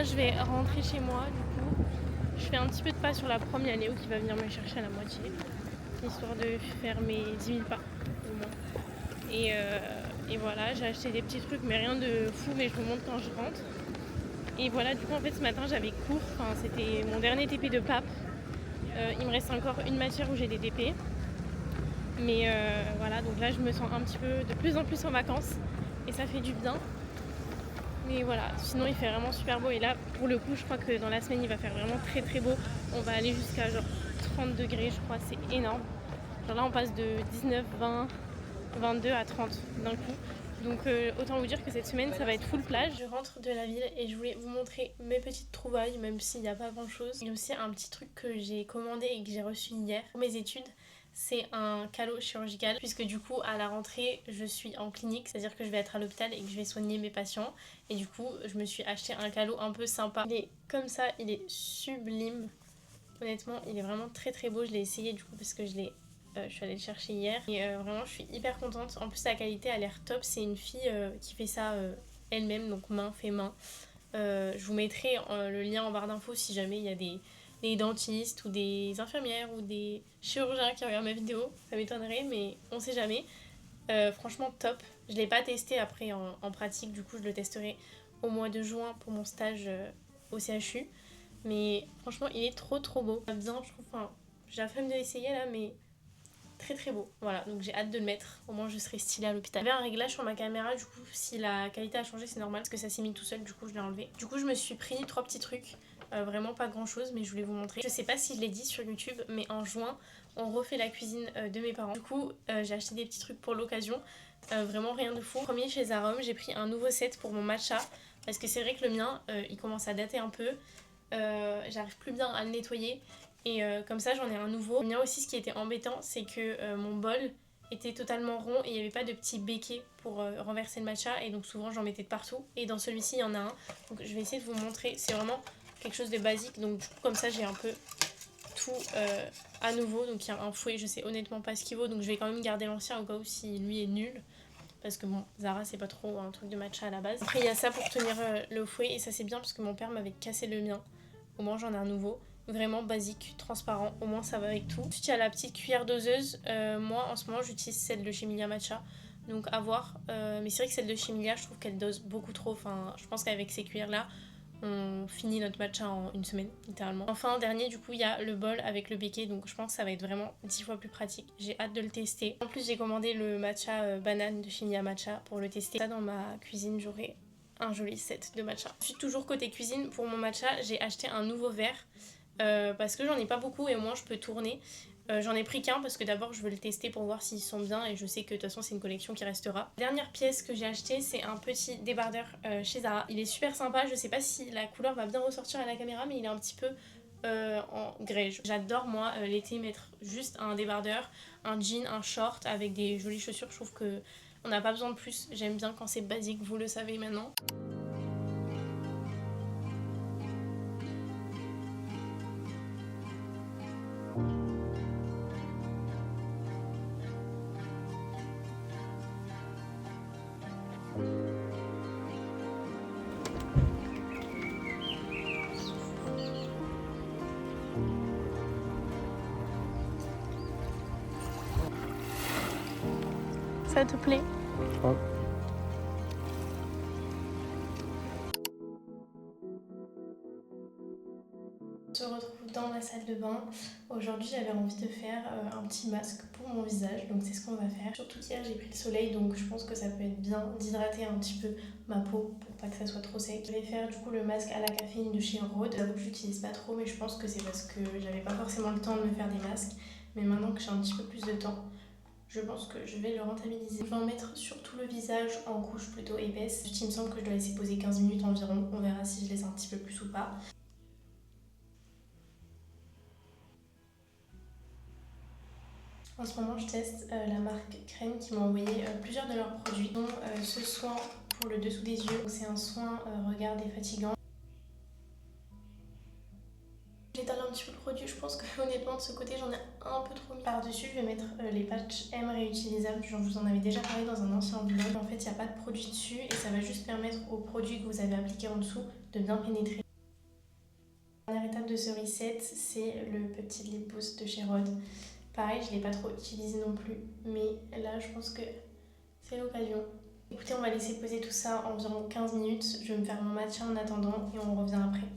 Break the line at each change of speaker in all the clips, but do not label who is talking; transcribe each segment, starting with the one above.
Là je vais rentrer chez moi du coup. Je fais un petit peu de pas sur la prom, il y a Léo qui va venir me chercher à la moitié. Histoire de faire mes 10 000 pas au moins. Et voilà, j'ai acheté des petits trucs mais rien de fou, mais je vous montre quand je rentre. Et voilà, du coup en fait ce matin j'avais cours, enfin, c'était mon dernier TP de PAP. Il me reste encore une matière où j'ai des TP. Mais voilà, donc là je me sens un petit peu de plus en plus en vacances et ça fait du bien. Mais voilà, sinon il fait vraiment super beau et là pour le coup je crois que dans la semaine il va faire vraiment très très beau. On va aller jusqu'à genre 30 degrés je crois, c'est énorme. Genre là on passe de 19, 20, 22 à 30 d'un coup. Donc autant vous dire que cette semaine ça va être full plage. Je rentre de la ville et je voulais vous montrer mes petites trouvailles même s'il n'y a pas grand chose. Il y a aussi un petit truc que j'ai commandé et que j'ai reçu hier pour mes études. C'est un calot chirurgical puisque du coup à la rentrée je suis en clinique, c'est-à-dire que je vais être à l'hôpital et que je vais soigner mes patients et du coup je me suis acheté un calot un peu sympa. Il est comme ça, il est sublime. Honnêtement il est vraiment très très beau, je l'ai essayé du coup parce que je suis allée le chercher hier et vraiment je suis hyper contente. En plus la qualité a l'air top, c'est une fille qui fait ça elle-même, donc main fait main. Je vous mettrai le lien en barre d'infos si jamais il y a des dentistes ou des infirmières ou des chirurgiens qui regardent ma vidéo. Ça m'étonnerait mais on sait jamais. Franchement top. Je l'ai pas testé après en pratique, du coup je le testerai au mois de juin pour mon stage au CHU. Mais franchement il est trop trop beau. Bien je trouve, enfin, j'ai la flemme de l'essayer là mais très très beau. Voilà, donc j'ai hâte de le mettre. Au moins je serai stylée à l'hôpital. J'avais un réglage sur ma caméra, du coup si la qualité a changé c'est normal parce que ça s'est mis tout seul, du coup je l'ai enlevé. Du coup je me suis pris 3 petits trucs. Vraiment pas grand chose mais je voulais vous montrer. Je sais pas si je l'ai dit sur YouTube mais en juin on refait la cuisine de mes parents. Du coup j'ai acheté des petits trucs pour l'occasion. Vraiment rien de fou. Premier chez Zarom, j'ai pris un nouveau set pour mon matcha. Parce que c'est vrai que le mien il commence à dater un peu. J'arrive plus bien à le nettoyer. Et comme ça j'en ai un nouveau. Le mien aussi ce qui était embêtant c'est que mon bol était totalement rond et il n'y avait pas de petit béquet pour renverser le matcha et donc souvent j'en mettais de partout. Et dans celui-ci il y en a un. Donc je vais essayer de vous montrer. C'est vraiment quelque chose de basique. Donc du coup comme ça j'ai un peu tout à nouveau. Donc il y a un fouet, je sais honnêtement pas ce qu'il vaut. Donc je vais quand même garder l'ancien au cas où si lui est nul. Parce que bon, Zara c'est pas trop un truc de matcha à la base. Après il y a ça pour tenir le fouet et ça c'est bien parce que mon père m'avait cassé le mien. Au moins j'en ai un nouveau. Vraiment basique, transparent, au moins ça va avec tout. Ensuite il y a la petite cuillère doseuse. Moi en ce moment j'utilise celle de chez Milia Matcha. Donc à voir. Mais c'est vrai que celle de chez Milia je trouve qu'elle dose beaucoup trop. Enfin je pense qu'avec ces cuillères là on finit notre matcha en une semaine littéralement. Enfin dernier du coup il y a le bol avec le béquet, donc je pense que ça va être vraiment 10 fois plus pratique. J'ai hâte de le tester. En plus j'ai commandé le matcha banane de chez Milia Matcha pour le tester. Ça dans ma cuisine j'aurai un joli set de matcha. Ensuite toujours côté cuisine, pour mon matcha j'ai acheté un nouveau verre parce que j'en ai pas beaucoup et au moins je peux tourner. J'en ai pris qu'un parce que d'abord je veux le tester pour voir s'ils sont bien et je sais que de toute façon c'est une collection qui restera. Dernière pièce que j'ai acheté c'est un petit débardeur chez Zara. Il est super sympa, je sais pas si la couleur va bien ressortir à la caméra mais il est un petit peu en grège. J'adore moi l'été mettre juste un débardeur, un jean, un short avec des jolies chaussures. Je trouve que on n'a pas besoin de plus. J'aime bien quand c'est basique, vous le savez maintenant. Ça te plaît?
Ouais.
On se retrouve dans la salle de bain. Aujourd'hui j'avais envie de faire un petit masque pour mon visage, donc c'est ce qu'on va faire. Surtout qu'hier j'ai pris le soleil, donc je pense que ça peut être bien d'hydrater un petit peu ma peau pour pas que ça soit trop sec. Je vais faire du coup le masque à la caféine de chez Rhode. J'avoue que je l'utilise pas trop mais je pense que c'est parce que j'avais pas forcément le temps de me faire des masques. Mais maintenant que j'ai un petit peu plus de temps, je pense que je vais le rentabiliser. Je vais en mettre sur tout le visage en couche plutôt épaisse. Il me semble que je dois laisser poser 15 minutes environ. On verra si je laisse un petit peu plus ou pas. En ce moment, je teste la marque Crème qui m'a envoyé plusieurs de leurs produits, dont ce soin pour le dessous des yeux. C'est un soin regard défatigant. J'étale un petit peu le produit, je pense que honnêtement de ce côté j'en ai un peu trop mis. Par-dessus je vais mettre les patchs M réutilisables, genre je vous en avais déjà parlé dans un ancien vlog. En fait il n'y a pas de produit dessus et ça va juste permettre au produit que vous avez appliqué en dessous de bien pénétrer. La dernière étape de ce reset, c'est le petit lip boost de chez Rhode. Pareil, je ne l'ai pas trop utilisé non plus, mais là je pense que c'est l'occasion. Écoutez, on va laisser poser tout ça environ 15 minutes. Je vais me faire mon matcha en attendant et on revient après.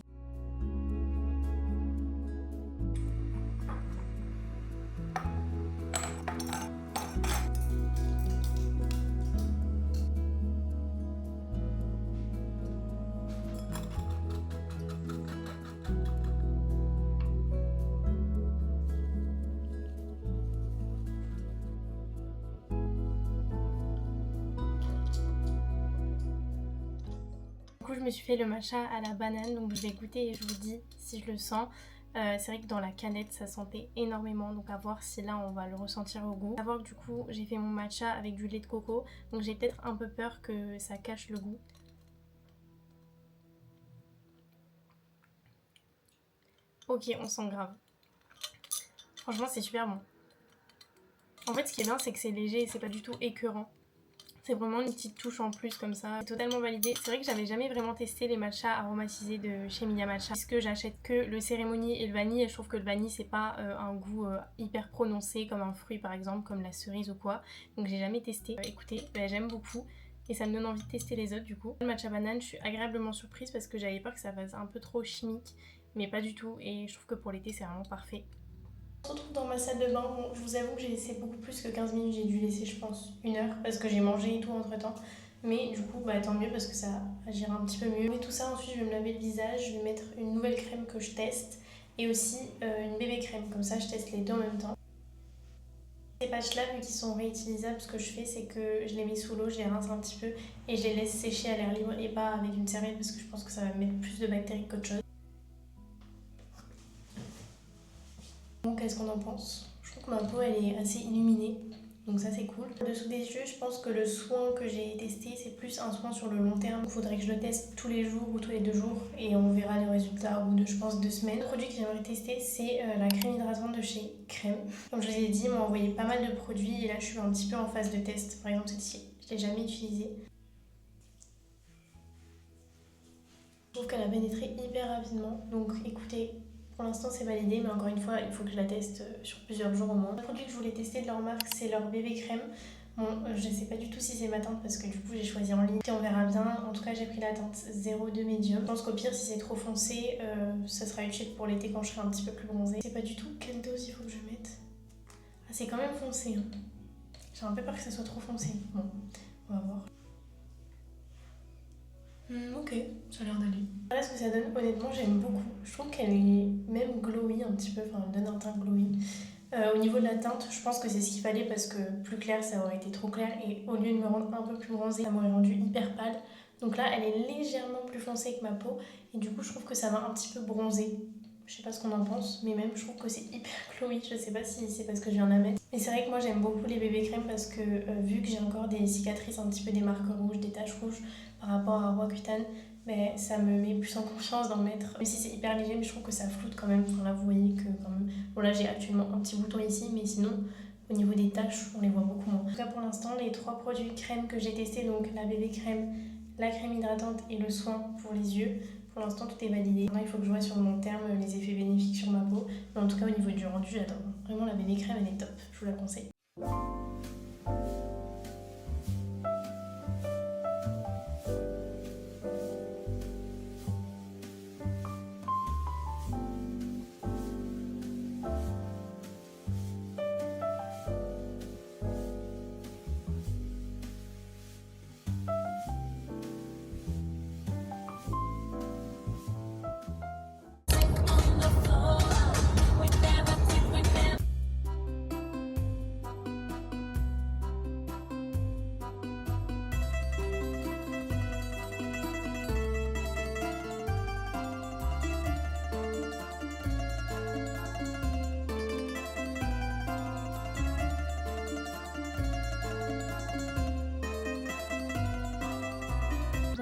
Du coup, je me suis fait le matcha à la banane, donc je vais goûter et je vous dis si je le sens. C'est vrai que dans la canette ça sentait énormément, donc à voir si là on va le ressentir au goût. À voir que du coup j'ai fait mon matcha avec du lait de coco, donc j'ai peut-être un peu peur que ça cache le goût. Ok, on sent grave. Franchement c'est super bon. En fait ce qui est bien c'est que c'est léger et c'est pas du tout écœurant. C'est vraiment une petite touche en plus comme ça, c'est totalement validé. C'est vrai que j'avais jamais vraiment testé les matchas aromatisés de chez Miya Matcha, puisque j'achète que le cérémonie et le vanille, et je trouve que le vanille c'est pas un goût hyper prononcé comme un fruit par exemple, comme la cerise ou quoi. Donc j'ai jamais testé. Écoutez, j'aime beaucoup et ça me donne envie de tester les autres du coup. Le matcha banane, je suis agréablement surprise parce que j'avais peur que ça fasse un peu trop chimique, mais pas du tout, et je trouve que pour l'été c'est vraiment parfait. On se retrouve dans ma salle de bain. Bon, je vous avoue que j'ai laissé beaucoup plus que 15 minutes, j'ai dû laisser je pense 1 heure parce que j'ai mangé et tout entre temps. Mais du coup tant mieux parce que ça agira un petit peu mieux. Mais tout ça, ensuite je vais me laver le visage, je vais mettre une nouvelle crème que je teste et aussi une bébé crème, comme ça je teste les deux en même temps. Ces patchs là, vu qu'ils sont réutilisables, ce que je fais c'est que je les mets sous l'eau, je les rince un petit peu et je les laisse sécher à l'air libre et pas avec une serviette parce que je pense que ça va mettre plus de bactéries qu'autre chose. Donc qu'est-ce qu'on en pense? Je trouve que ma peau elle est assez illuminée, donc ça c'est cool. Dessous des yeux, je pense que le soin que j'ai testé c'est plus un soin sur le long terme. Il faudrait que je le teste tous les jours ou tous les 2 jours et on verra les résultats au bout de je pense 2 semaines. Le produit que j'aimerais tester c'est la crème hydratante de chez Crème. Comme je vous ai dit, ils m'ont envoyé pas mal de produits et là je suis un petit peu en phase de test. Par exemple celle-ci, je l'ai jamais utilisée. Je trouve qu'elle a pénétré hyper rapidement, donc écoutez, pour l'instant c'est validé, mais encore une fois il faut que je la teste sur plusieurs jours au moins. Le produit que je voulais tester de leur marque c'est leur bébé crème. Bon, je sais pas du tout si c'est ma teinte parce que du coup j'ai choisi en ligne et on verra bien. En tout cas j'ai pris la teinte 02 Medium. Je pense qu'au pire si c'est trop foncé, ça sera utile pour l'été quand je serai un petit peu plus bronzée. Je sais pas du tout quelle dose il faut que je mette. Ah c'est quand même foncé, hein. J'ai un peu peur que ça soit trop foncé. Bon, on va voir. Ok, ça a l'air d'aller. Voilà ce que ça donne, honnêtement j'aime beaucoup. Je trouve qu'elle est même glowy un petit peu, enfin elle donne un teint glowy. Au niveau de la teinte, je pense que c'est ce qu'il fallait parce que plus clair ça aurait été trop clair et au lieu de me rendre un peu plus bronzée, ça m'aurait rendu hyper pâle. Donc là elle est légèrement plus foncée que ma peau et du coup je trouve que ça va un petit peu bronzer. Je sais pas ce qu'on en pense, mais même je trouve que c'est hyper glowy. Je sais pas si c'est parce que je viens de la mettre. Mais c'est vrai que moi j'aime beaucoup les bébés crèmes parce que vu que j'ai encore des cicatrices, un petit peu des marques rouges, des taches rouges par rapport à Roaccutane, mais ça me met plus en confiance d'en mettre. Même si c'est hyper léger, mais je trouve que ça floute quand même. Enfin là vous voyez que quand même... Bon là j'ai actuellement un petit bouton ici, mais sinon au niveau des taches on les voit beaucoup moins. En tout cas pour l'instant les 3 produits crème que j'ai testés, donc la bébé crème, la crème hydratante et le soin pour les yeux, pour l'instant tout est validé. Maintenant il faut que je vois sur le long terme les effets bénéfiques sur ma peau. Mais en tout cas au niveau du rendu j'adore. Vraiment la bébé crème elle est top, je vous la conseille.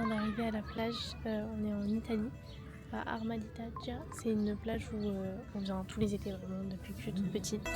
On est arrivé à la plage, on est en Italie, à Arma di Taggia. C'est une plage où on vient tous les étés vraiment depuis que je suis toute petite.